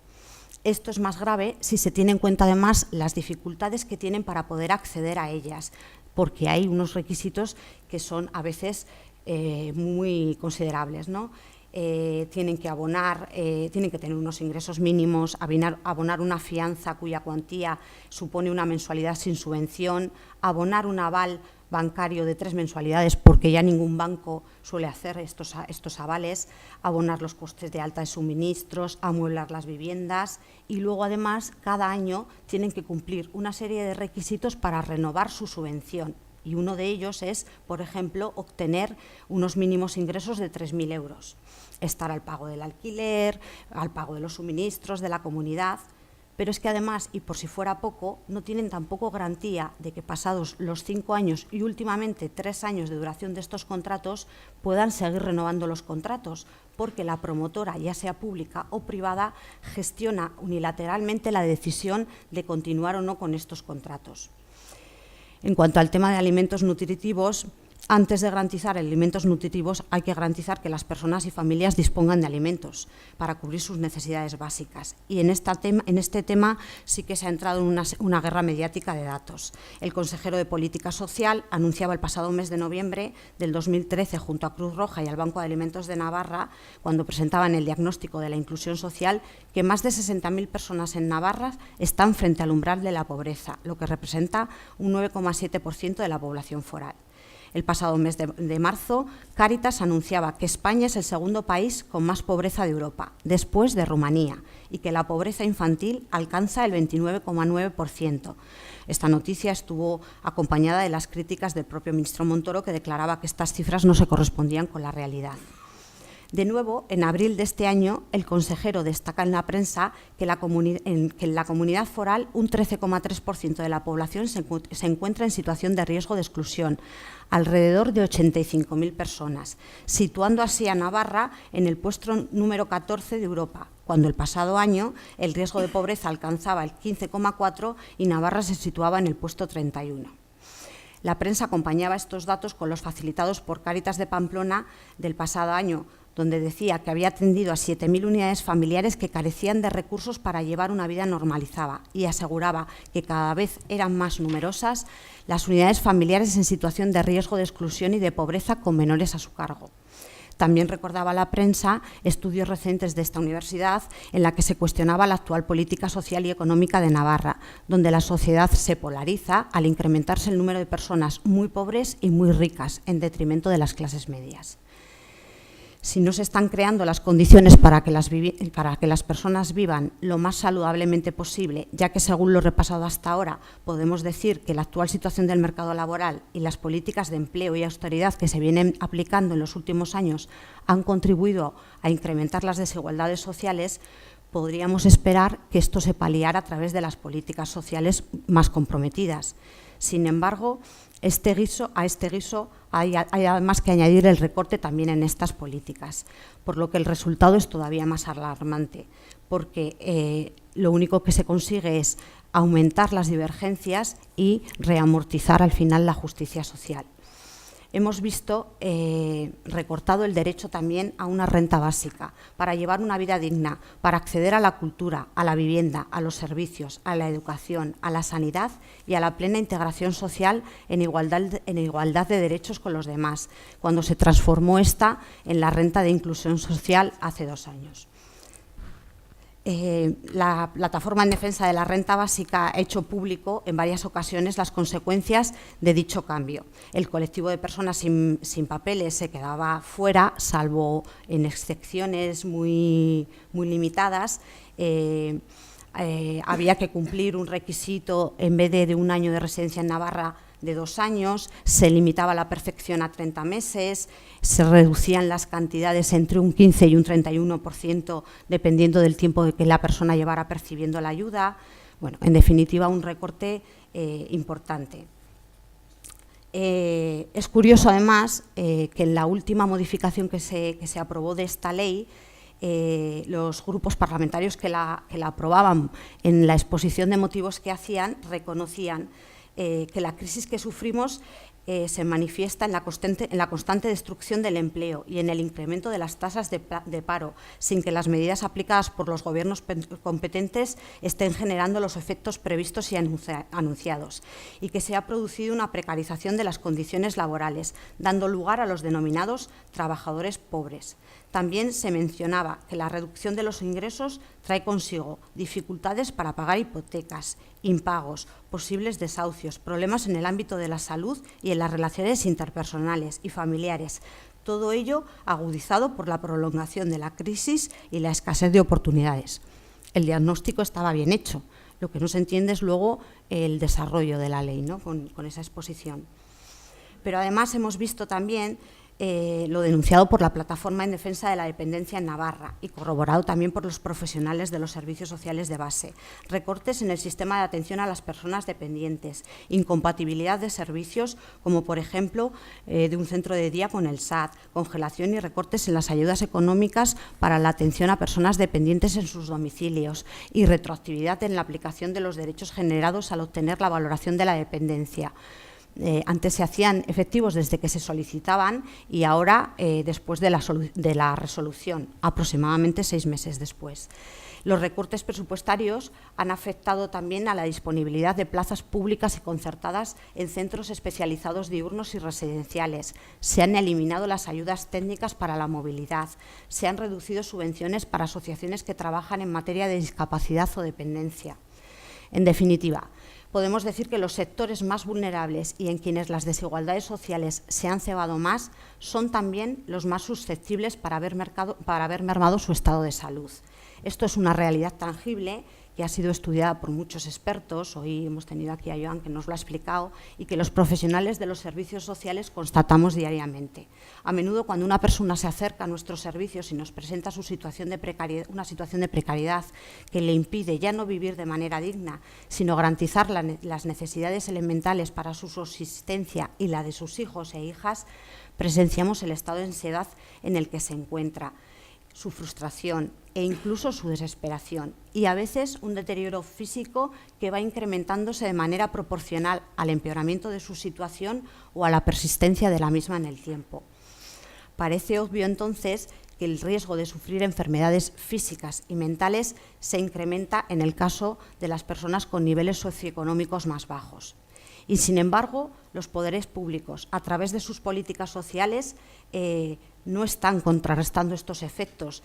Esto es más grave si se tiene en cuenta además las dificultades que tienen para poder acceder a ellas, porque hay unos requisitos que son a veces muy considerables, ¿no? Tienen que abonar, tienen que tener unos ingresos mínimos, abonar una fianza cuya cuantía supone una mensualidad sin subvención, abonar un aval bancario de 3 mensualidades, porque ya ningún banco suele hacer estos avales, abonar los costes de alta de suministros, amueblar las viviendas y luego, además, cada año tienen que cumplir una serie de requisitos para renovar su subvención. Y uno de ellos es, por ejemplo, obtener unos mínimos ingresos de 3.000 euros, estar al pago del alquiler, al pago de los suministros de la comunidad. Pero es que además, y por si fuera poco, no tienen tampoco garantía de que pasados los 5 años y últimamente 3 años de duración de estos contratos puedan seguir renovando los contratos, porque la promotora, ya sea pública o privada, gestiona unilateralmente la decisión de continuar o no con estos contratos. En cuanto al tema de alimentos nutritivos, antes de garantizar alimentos nutritivos hay que garantizar que las personas y familias dispongan de alimentos para cubrir sus necesidades básicas. Y en este tema sí que se ha entrado en una guerra mediática de datos. El consejero de Política Social anunciaba el pasado mes de noviembre del 2013 junto a Cruz Roja y al Banco de Alimentos de Navarra, cuando presentaban el diagnóstico de la inclusión social, que más de 60.000 personas en Navarra están frente al umbral de la pobreza, lo que representa un 9,7% de la población foral. El pasado mes de marzo, Cáritas anunciaba que España es el segundo país con más pobreza de Europa, después de Rumanía, y que la pobreza infantil alcanza el 29,9%. Esta noticia estuvo acompañada de las críticas del propio ministro Montoro, que declaraba que estas cifras no se correspondían con la realidad. De nuevo, en abril de este año, el consejero destaca en la prensa que en la comunidad foral un 13,3% de la población se encuentra en situación de riesgo de exclusión, alrededor de 85.000 personas, situando así a Navarra en el puesto número 14 de Europa, cuando el pasado año el riesgo de pobreza alcanzaba el 15,4% y Navarra se situaba en el puesto 31. La prensa acompañaba estos datos con los facilitados por Cáritas de Pamplona del pasado año, donde decía que había atendido a 7.000 unidades familiares que carecían de recursos para llevar una vida normalizada y aseguraba que cada vez eran más numerosas las unidades familiares en situación de riesgo de exclusión y de pobreza con menores a su cargo. También recordaba a la prensa estudios recientes de esta universidad en la que se cuestionaba la actual política social y económica de Navarra, donde la sociedad se polariza al incrementarse el número de personas muy pobres y muy ricas en detrimento de las clases medias. Si no se están creando las condiciones para que las personas vivan lo más saludablemente posible, ya que según lo repasado hasta ahora podemos decir que la actual situación del mercado laboral y las políticas de empleo y austeridad que se vienen aplicando en los últimos años han contribuido a incrementar las desigualdades sociales, podríamos esperar que esto se paliara a través de las políticas sociales más comprometidas. Sin embargo, a este guiso hay además que añadir el recorte también en estas políticas, por lo que el resultado es todavía más alarmante, porque lo único que se consigue es aumentar las divergencias y reamortizar al final la justicia social. Hemos visto recortado el derecho también a una renta básica para llevar una vida digna, para acceder a la cultura, a la vivienda, a los servicios, a la educación, a la sanidad y a la plena integración social en igualdad de derechos con los demás, cuando se transformó esta en la renta de inclusión social hace 2 años. La Plataforma en Defensa de la Renta Básica ha hecho público en varias ocasiones las consecuencias de dicho cambio. El colectivo de personas sin papeles se quedaba fuera, salvo en excepciones muy limitadas. Había que cumplir un requisito, en vez de 1 año de residencia en Navarra, de 2 años, se limitaba la perfección a 30 meses, se reducían las cantidades entre un 15 y un 31% dependiendo del tiempo que la persona llevara percibiendo la ayuda. Bueno, en definitiva, un recorte importante. Es curioso, además, que en la última modificación que se aprobó de esta ley, los grupos parlamentarios que la aprobaban, en la exposición de motivos que hacían, reconocían que la crisis que sufrimos se manifiesta en la constante destrucción del empleo y en el incremento de las tasas de paro, sin que las medidas aplicadas por los gobiernos competentes estén generando los efectos previstos y anunciados, y que se ha producido una precarización de las condiciones laborales, dando lugar a los denominados trabajadores pobres. También se mencionaba que la reducción de los ingresos trae consigo dificultades para pagar hipotecas, impagos, posibles desahucios, problemas en el ámbito de la salud y en las relaciones interpersonales y familiares. Todo ello agudizado por la prolongación de la crisis y la escasez de oportunidades. El diagnóstico estaba bien hecho. Lo que no se entiende es luego el desarrollo de la ley, ¿no?, con esa exposición. Pero además hemos visto también lo denunciado por la Plataforma en Defensa de la Dependencia en Navarra y corroborado también por los profesionales de los servicios sociales de base. Recortes en el sistema de atención a las personas dependientes, incompatibilidad de servicios, como por ejemplo de un centro de día con el SAT, congelación y recortes en las ayudas económicas para la atención a personas dependientes en sus domicilios y retroactividad en la aplicación de los derechos generados al obtener la valoración de la dependencia. Antes se hacían efectivos desde que se solicitaban y ahora después de la resolución, aproximadamente 6 meses después. Los recortes presupuestarios han afectado también a la disponibilidad de plazas públicas y concertadas en centros especializados diurnos y residenciales. Se han eliminado las ayudas técnicas para la movilidad. Se han reducido subvenciones para asociaciones que trabajan en materia de discapacidad o dependencia. En definitiva, podemos decir que los sectores más vulnerables y en quienes las desigualdades sociales se han cebado más son también los más susceptibles para haber mermado su estado de salud. Esto es una realidad tangible que ha sido estudiada por muchos expertos. Hoy hemos tenido aquí a Joan, que nos lo ha explicado, y que los profesionales de los servicios sociales constatamos diariamente. A menudo, cuando una persona se acerca a nuestros servicios y nos presenta su situación de precariedad, una situación de precariedad que le impide ya no vivir de manera digna, sino garantizar las necesidades elementales para su subsistencia y la de sus hijos e hijas, presenciamos el estado de ansiedad en el que se encuentra, su frustración e incluso su desesperación, y a veces un deterioro físico que va incrementándose de manera proporcional al empeoramiento de su situación o a la persistencia de la misma en el tiempo. Parece obvio entonces que el riesgo de sufrir enfermedades físicas y mentales se incrementa en el caso de las personas con niveles socioeconómicos más bajos. Y, sin embargo, los poderes públicos, a través de sus políticas sociales, no están contrarrestando estos efectos,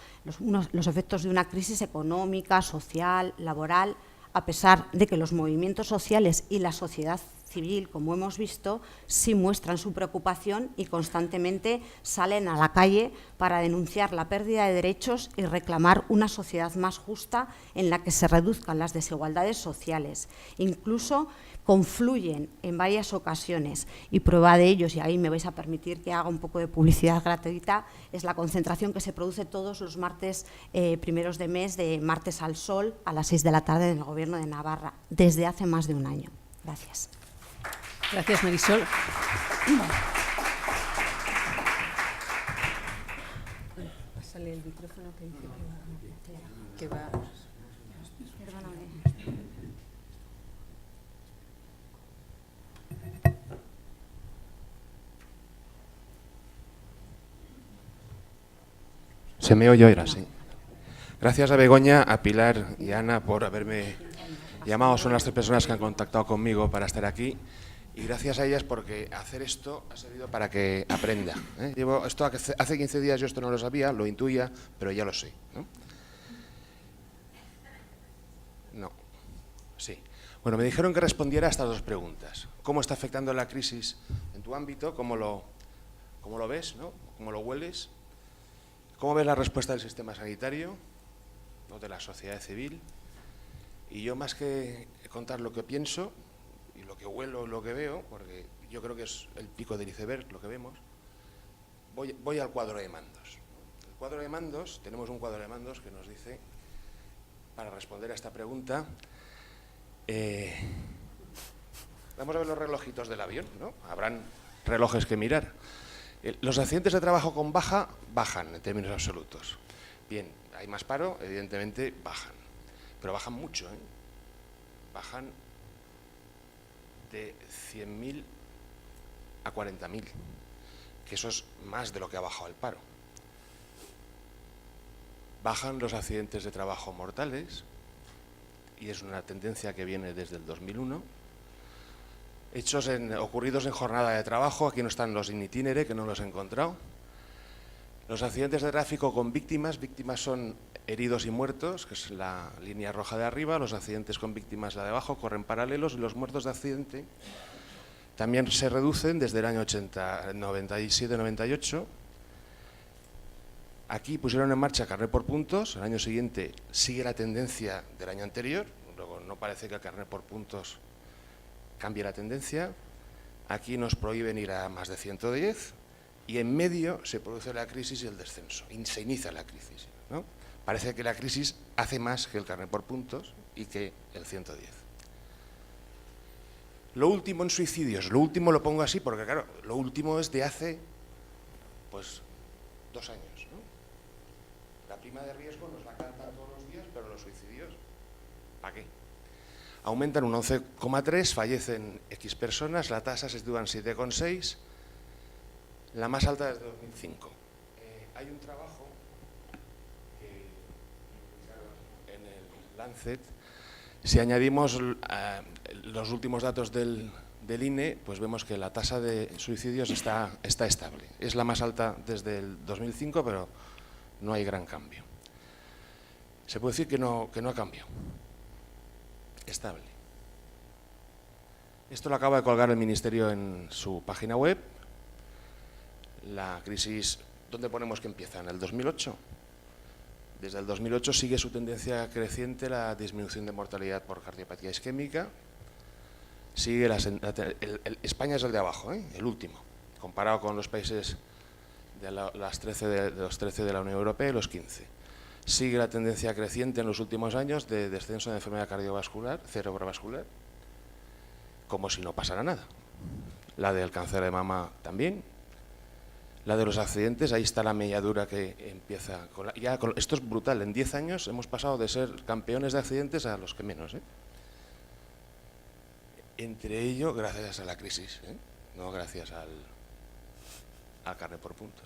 los efectos de una crisis económica, social, laboral, a pesar de que los movimientos sociales y la sociedad civil, como hemos visto, sí muestran su preocupación y constantemente salen a la calle para denunciar la pérdida de derechos y reclamar una sociedad más justa en la que se reduzcan las desigualdades sociales. Incluso confluyen en varias ocasiones, y prueba de ellos, y ahí me vais a permitir que haga un poco de publicidad gratuita, es la concentración que se produce todos los martes primeros de mes, de Martes al Sol, a las 6 de la tarde en el Gobierno de Navarra, desde hace más de un año. Gracias. Gracias, Marisol. Pásale el micrófono que dice que va. Perdóname. Se me oye ahora, sí. Gracias a Begoña, a Pilar y a Ana por haberme llamado. Son las 3 personas que han contactado conmigo para estar aquí. Y gracias a ellas porque hacer esto ha servido para que aprenda. Llevo esto hace 15 días, yo esto no lo sabía, lo intuía, pero ya lo sé, ¿no? No. Sí. Bueno, me dijeron que respondiera a estas 2 preguntas. ¿Cómo está afectando la crisis en tu ámbito? ¿Cómo lo ves, ¿no? ¿Cómo lo hueles? ¿Cómo ves la respuesta del sistema sanitario, ¿no?, de la sociedad civil? Y yo, más que contar lo que pienso y lo que huelo, lo que veo, porque yo creo que es el pico del iceberg lo que vemos, voy al cuadro de mandos. El cuadro de mandos, tenemos un cuadro de mandos que nos dice, para responder a esta pregunta, Vamos a ver los relojitos del avión, ¿no? Habrán relojes que mirar. Los accidentes de trabajo con baja bajan en términos absolutos. Bien, hay más paro, evidentemente bajan, pero bajan mucho, ¿eh? Bajan de 100.000 a 40.000, que eso es más de lo que ha bajado el paro. Bajan los accidentes de trabajo mortales, y es una tendencia que viene desde el 2001. Hechos ocurridos en jornada de trabajo, aquí no están los in itinere, que no los he encontrado. Los accidentes de tráfico con víctimas son heridos y muertos, que es la línea roja de arriba, los accidentes con víctimas la de abajo, corren paralelos, y los muertos de accidente también se reducen desde el año 97-98. Aquí pusieron en marcha carnet por puntos, el año siguiente sigue la tendencia del año anterior, luego no parece que el carnet por puntos cambie la tendencia. Aquí nos prohíben ir a más de 110 y en medio se produce la crisis y el descenso, y se inicia la crisis, ¿no? Parece que la crisis hace más que el carnet por puntos y que el 110. Lo último en suicidios, lo último lo pongo así porque claro, lo último es de hace pues 2 años, ¿no? La prima de riesgo nos la cantan todos los días, pero los suicidios, ¿para qué? Aumentan un 11,3, fallecen X personas, la tasa se sitúa en 7,6, la más alta desde 2005. Hay un trabajo que en el Lancet, si añadimos los últimos datos del INE, pues vemos que la tasa de suicidios está estable. Es la más alta desde el 2005, pero no hay gran cambio. Se puede decir que no ha cambiado. Estable. Esto lo acaba de colgar el Ministerio en su página web. La crisis, ¿dónde ponemos que empieza? ¿En el 2008? Desde el 2008 sigue su tendencia creciente la disminución de mortalidad por cardiopatía isquémica. Sigue España es el de abajo, el último, comparado con los países de los 13 de la Unión Europea y los 15. Sigue la tendencia creciente en los últimos años de descenso de enfermedad cardiovascular, cerebrovascular, como si no pasara nada. La del cáncer de mama también. La de los accidentes, ahí está la melladura que empieza. Esto es brutal, en 10 años hemos pasado de ser campeones de accidentes a los que menos. Entre ello, gracias a la crisis, no gracias al carnet por puntos.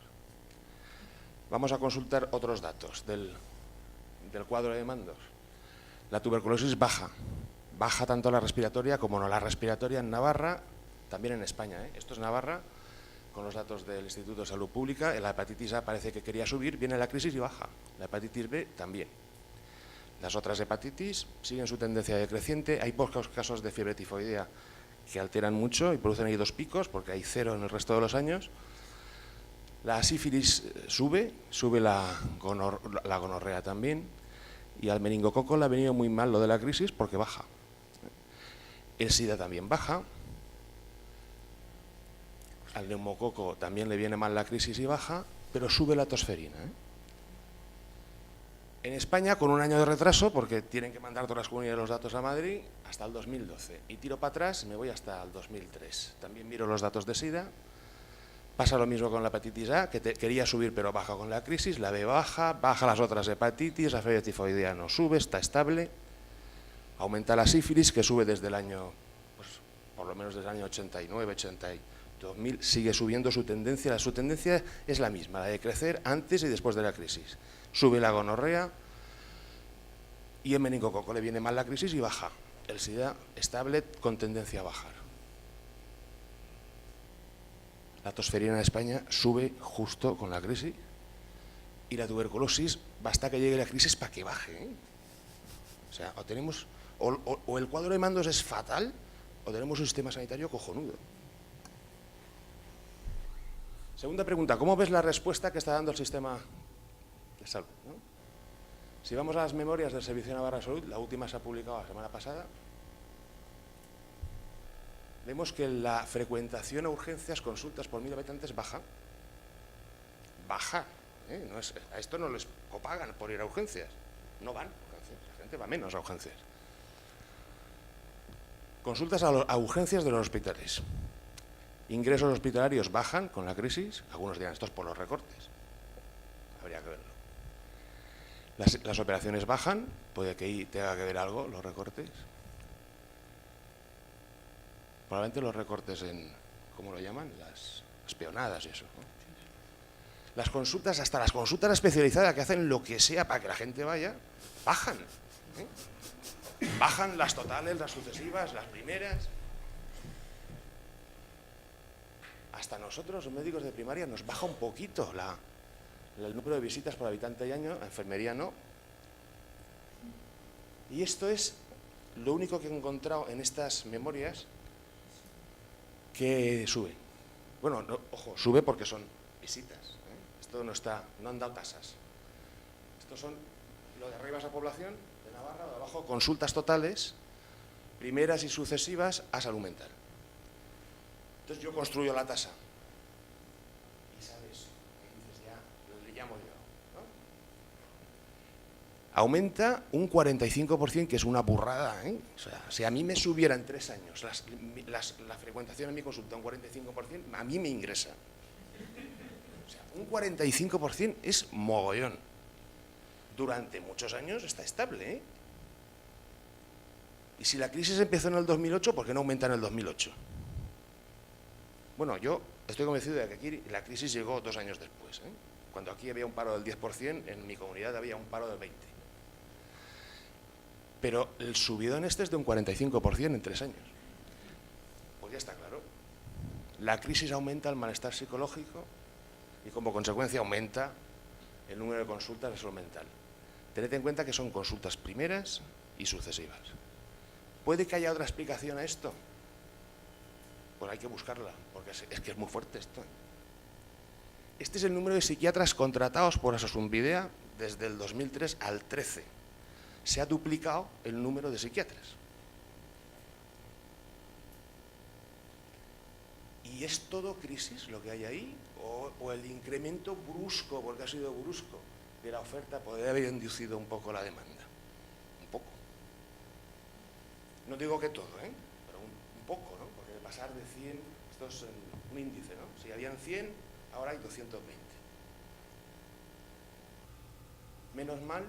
Vamos a consultar otros datos del cuadro de mandos. La tuberculosis baja tanto la respiratoria como no la respiratoria en Navarra, también en España. Esto es Navarra, con los datos del Instituto de Salud Pública. La hepatitis A parece que quería subir, viene la crisis y baja. La hepatitis B también. Las otras hepatitis siguen su tendencia decreciente. Hay pocos casos de fiebre tifoidea que alteran mucho y producen ahí 2 picos, porque hay 0 en el resto de los años. La sífilis sube la gonorrea también, y al meningococo le ha venido muy mal lo de la crisis porque baja. El SIDA también baja. Al neumococo también le viene mal la crisis y baja, pero sube la tosferina. En España, con un año de retraso, porque tienen que mandar todas las comunidades los datos a Madrid, hasta el 2012. Y tiro para atrás, me voy hasta el 2003. También miro los datos de SIDA. Pasa lo mismo con la hepatitis A, que quería subir pero baja con la crisis, la B baja las otras hepatitis, la fiebre tifoidea no sube, está estable. Aumenta la sífilis, que sube desde el año, pues, por lo menos desde el año 89, 2000, sigue subiendo su tendencia es la misma, la de crecer antes y después de la crisis. Sube la gonorrea y el meningococo le viene mal la crisis y baja. El SIDA estable con tendencia a bajar. La tosferina en España sube justo con la crisis y la tuberculosis basta que llegue la crisis para que baje. O sea, o el cuadro de mandos es fatal o tenemos un sistema sanitario cojonudo. Segunda pregunta, ¿cómo ves la respuesta que está dando el sistema de salud? Si vamos a las memorias del Servicio Navarra de Salud, la última se ha publicado la semana pasada, vemos que la frecuentación a urgencias, consultas por 1000 habitantes baja. Baja. A esto no les copagan por ir a urgencias. No van a urgencias. La gente va menos a urgencias. Consultas a urgencias de los hospitales. Ingresos hospitalarios bajan con la crisis. Algunos dirán, esto es por los recortes. Habría que verlo. Las operaciones bajan. Puede que ahí tenga que ver algo, los recortes. Probablemente los recortes en, ¿cómo lo llaman? Las peonadas y eso, ¿no? Las consultas, hasta las consultas especializadas que hacen lo que sea para que la gente vaya, bajan. Bajan las totales, las sucesivas, las primeras. Hasta nosotros, los médicos de primaria, nos baja un poquito el número de visitas por habitante y año, la enfermería no. Y esto es lo único que he encontrado en estas memorias que sube. Bueno, no, ojo, sube porque son visitas. Esto no han dado tasas. Estos son, lo de arriba es la población de Navarra, lo de abajo consultas totales, primeras y sucesivas a salud mental. Entonces yo construyo la tasa. Y sabes, dices ya, le llamo yo, ¿no? Aumenta un 45%, que es una burrada, ¿eh? O sea, si a mí me subiera en 3 años la frecuentación en mi consulta un 45%, a mí me ingresa. O sea, un 45% es mogollón. Durante muchos años está estable, ¿eh? Y si la crisis empezó en el 2008, ¿por qué no aumenta en el 2008? Bueno, yo estoy convencido de que aquí la crisis llegó 2 años después, ¿eh? Cuando aquí había un paro del 10%, en mi comunidad había un paro del 20%. Pero el subidón este es de un 45% en 3 años. Pues ya está claro. La crisis aumenta el malestar psicológico y como consecuencia aumenta el número de consultas de salud mental. Tened en cuenta que son consultas primeras y sucesivas. ¿Puede que haya otra explicación a esto? Pues hay que buscarla, porque es que es muy fuerte esto. Este es el número de psiquiatras contratados por Osasunbidea desde el 2003 al 13. Se ha duplicado el número de psiquiatras. ¿Y es todo crisis lo que hay ahí? ¿O el incremento brusco, porque ha sido brusco, de la oferta podría haber inducido un poco la demanda? Un poco. No digo que todo, ¿eh? Pero un poco, ¿no? Porque de pasar de 100, esto es un índice, ¿no? Si habían 100, ahora hay 220. Menos mal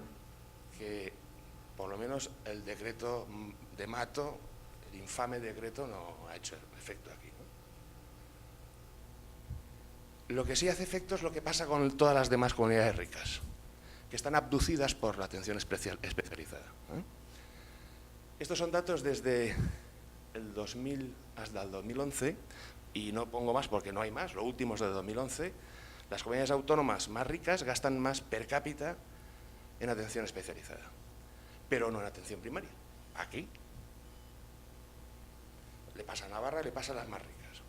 que por lo menos el decreto de Mato, el infame decreto, no ha hecho efecto aquí, ¿no? Lo que sí hace efecto es lo que pasa con todas las demás comunidades ricas, que están abducidas por la atención especializada, ¿eh? Estos son datos desde el 2000 hasta el 2011, y no pongo más porque no hay más, lo último es de 2011. Las comunidades autónomas más ricas gastan más per cápita en atención especializada, pero no en atención primaria. Aquí le pasa a Navarra, le pasa a las más ricas.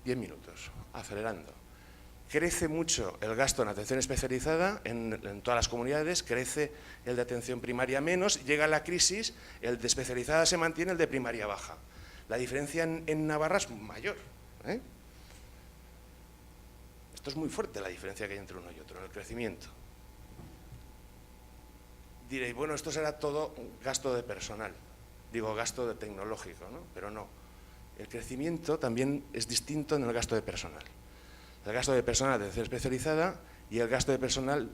10 minutos, acelerando. Crece mucho el gasto en atención especializada en todas las comunidades, crece el de atención primaria menos, llega la crisis, el de especializada se mantiene, el de primaria baja. La diferencia en Navarra es mayor, ¿eh? Esto es muy fuerte, la diferencia que hay entre uno y otro en el crecimiento. Diréis, bueno, esto será todo gasto de personal, digo gasto de tecnológico, ¿no? Pero no. El crecimiento también es distinto en el gasto de personal. El gasto de personal de atención especializada y el gasto de personal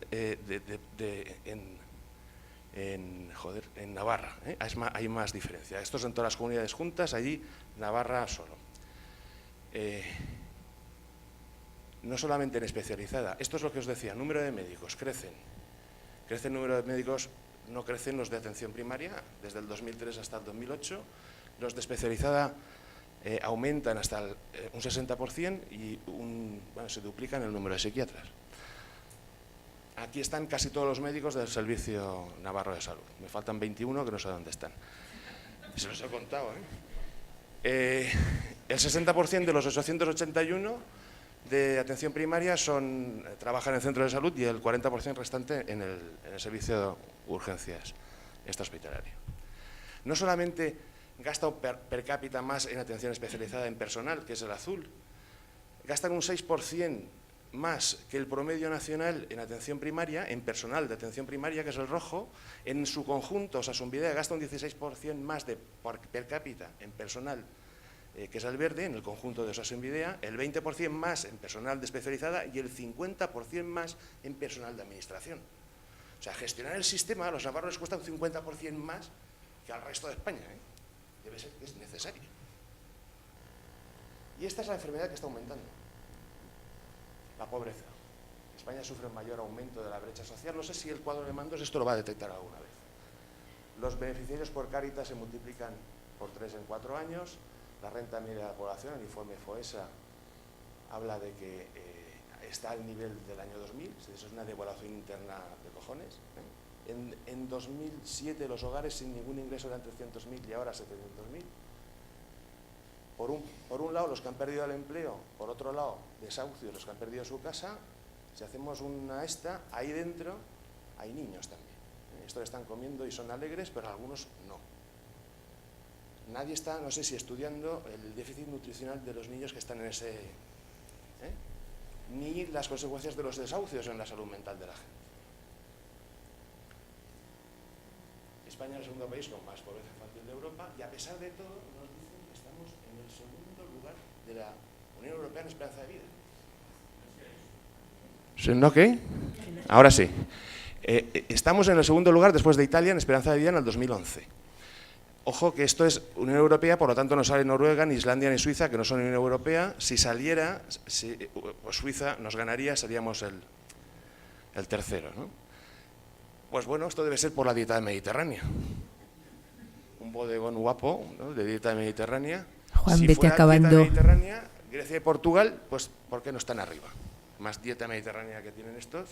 en Navarra, ¿eh? Hay más diferencia. Esto es en todas las comunidades juntas, allí Navarra solo. No solamente en especializada, esto es lo que os decía, número de médicos, crece el número de médicos, no crecen los de atención primaria, desde el 2003 hasta el 2008, los de especializada aumentan hasta un 60% y se duplican el número de psiquiatras. Aquí están casi todos los médicos del Servicio Navarro de Salud. Me faltan 21 que no sé dónde están. Se los he contado, ¿eh? El 60% de los 881 de atención primaria trabajan en el centro de salud y el 40% restante en el servicio de urgencias extrahospitalario. No solamente gasta per cápita más en atención especializada en personal, que es el azul, gastan un 6% más que el promedio nacional en atención primaria, en personal de atención primaria, que es el rojo. En su conjunto, Osasunbidea gasta un 16% más per cápita en personal, que es el verde, en el conjunto de Osasunbidea, el 20% más en personal de especializada y el 50% más en personal de administración. O sea, gestionar el sistema a los navarros les cuesta un 50% más que al resto de España, ¿eh? Debe ser que es necesario. Y esta es la enfermedad que está aumentando. La pobreza. España sufre un mayor aumento de la brecha social. No sé si el cuadro de mandos esto lo va a detectar alguna vez. Los beneficiarios por Cáritas se multiplican por 3 en 4 años. La renta media de la población, el informe FOESA, habla de que está al nivel del año 2000. Eso es una devaluación interna de cojones, ¿eh? En 2007 los hogares sin ningún ingreso eran 300.000 y ahora 700.000. Por un lado, los que han perdido el empleo, por otro lado, desahucios, los que han perdido su casa. Si hacemos una ahí dentro hay niños también. Estos están comiendo y son alegres, pero algunos no. Nadie está, no sé si estudiando el déficit nutricional de los niños que están en ese... ni las consecuencias de los desahucios en la salud mental de la gente. España es el segundo país con más pobreza infantil de Europa y a pesar de todo nos dicen que estamos en el segundo lugar de la Unión Europea en esperanza de vida. ¿No qué? Ahora sí. Estamos en el segundo lugar después de Italia en esperanza de vida en el 2011. Ojo que esto es Unión Europea, por lo tanto no sale Noruega, ni Islandia, ni Suiza, que no son Unión Europea. Si saliera, pues Suiza nos ganaría, seríamos el tercero, ¿no? Pues bueno, esto debe ser por la dieta mediterránea. Un bodegón guapo, ¿no?, de dieta mediterránea. Juan, si vete acabando. Dieta mediterránea, Grecia y Portugal, pues ¿por qué no están arriba? Más dieta mediterránea que tienen estos,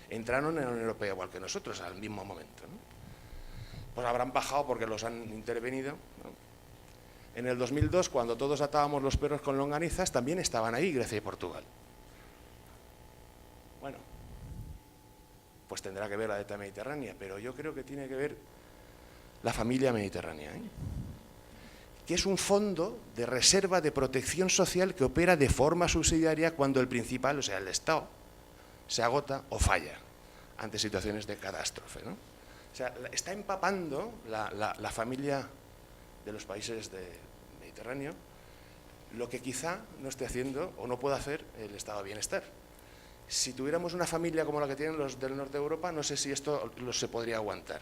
entraron en la Unión Europea igual que nosotros al mismo momento, ¿no? Pues habrán bajado porque los han intervenido, ¿no? En el 2002, cuando todos atábamos los perros con longanizas, también estaban ahí Grecia y Portugal. Bueno, pues tendrá que ver la dieta mediterránea, pero yo creo que tiene que ver la familia mediterránea, ¿eh?, que es un fondo de reserva de protección social que opera de forma subsidiaria cuando el principal, o sea, el Estado, se agota o falla ante situaciones de catástrofe, ¿no? O sea, está empapando la familia de los países del Mediterráneo, lo que quizá no esté haciendo o no pueda hacer el estado de bienestar. Si tuviéramos una familia como la que tienen los del norte de Europa, no sé si esto se podría aguantar.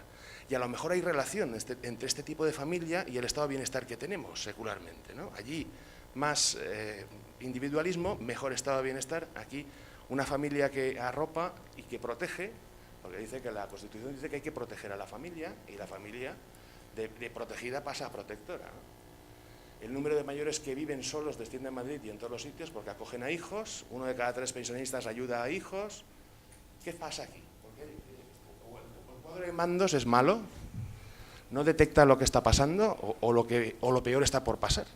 Y a lo mejor hay relación entre este tipo de familia y el estado de bienestar que tenemos secularmente, ¿no? Allí más individualismo, mejor estado de bienestar. Aquí una familia que arropa y que protege, porque dice que la Constitución dice que hay que proteger a la familia, y la familia de protegida pasa a protectora, ¿no? El número de mayores que viven solos desciende en Madrid y en todos los sitios porque acogen a hijos. 1 de cada 3 pensionistas ayuda a hijos. ¿Qué pasa aquí? ¿Por qué? ¿El cuadro de mandos es malo? ¿No detecta lo que está pasando o lo peor está por pasar?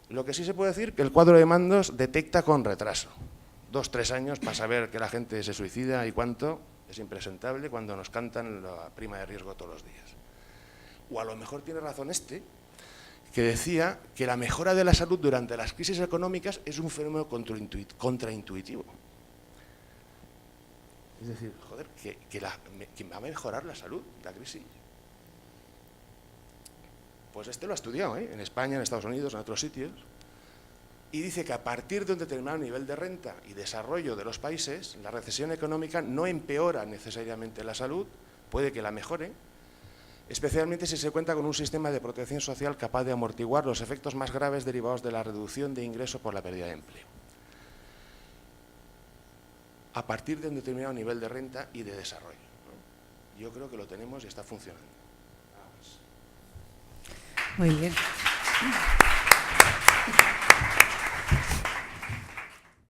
Lo que sí se puede decir que el cuadro de mandos detecta con retraso. 2-3 años para saber que la gente se suicida y cuánto es impresentable cuando nos cantan la prima de riesgo todos los días. O a lo mejor tiene razón que decía que la mejora de la salud durante las crisis económicas es un fenómeno contraintuitivo. Es decir, joder, que va a mejorar la salud, la crisis. Pues lo ha estudiado, ¿eh?, en España, en Estados Unidos, en otros sitios, y dice que a partir de un determinado nivel de renta y desarrollo de los países, la recesión económica no empeora necesariamente la salud, puede que la mejore, especialmente si se cuenta con un sistema de protección social capaz de amortiguar los efectos más graves derivados de la reducción de ingresos por la pérdida de empleo. A partir de un determinado nivel de renta y de desarrollo, ¿no? Yo creo que lo tenemos y está funcionando. Muy bien.